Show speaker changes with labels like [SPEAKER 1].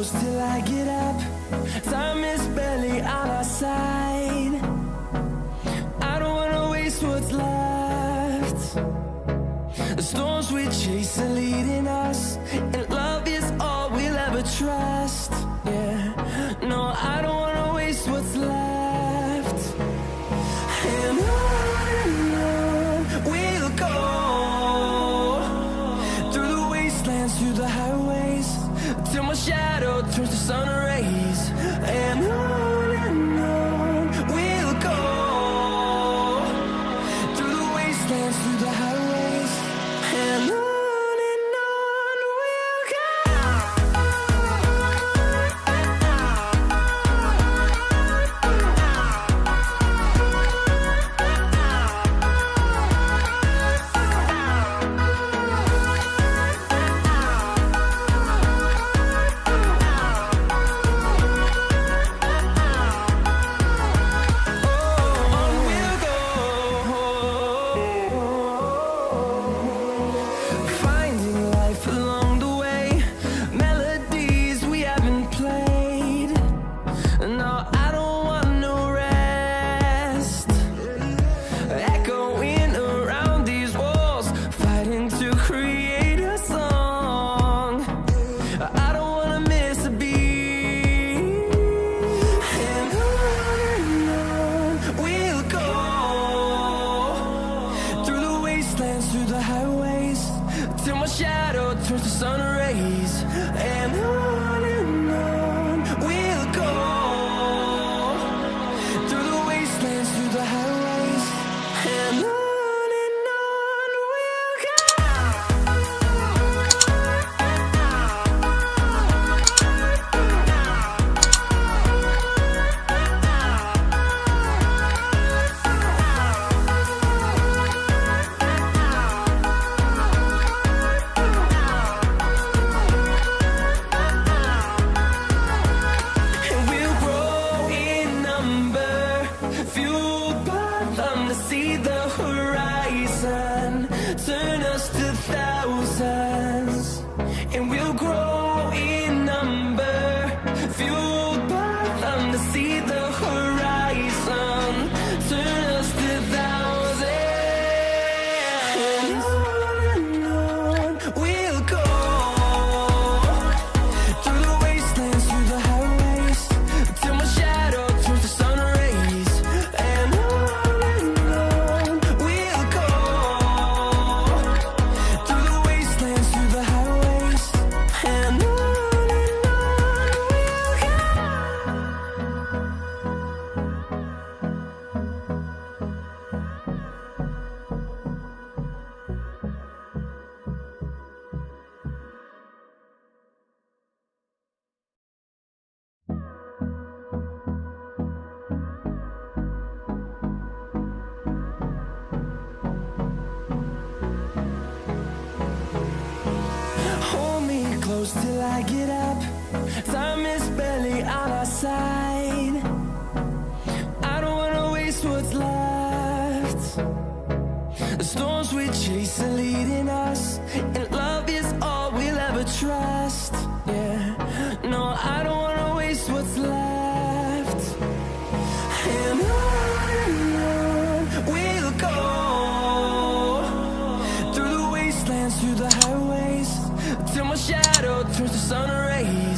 [SPEAKER 1] close till I get up. Time is barely on our side. I don't wanna waste what's left. The storms we chase are leading us, and love is all we'll ever trust. Yeah, no, I don't wanna waste what's left. And on we'll go, through the wastelands, through the highways, till my shadow turns to sun rays. And on we'll go, through the wastelands, through the highways, and on we'll go. Through the highways, till my shadow turns to sun rays. And on we'll go, through the wastelands, through the highways, and on we'll go. See the horizon, turn us to thousands, and we'll grow in number, fueled by them to see the horizon, turn us to thousands, and on we'll go, through the wastelands, through the highways, till my shadow turns to sun rays. And close till I get up. Time is barely on our side. I don't wanna waste what's left. The storms we chase are leading us, and love is all we'll ever trust. Yeah, no, I don't wanna waste what's left. And on we'll go, through the wastelands, through the highways, till my shadow turns to sun rays.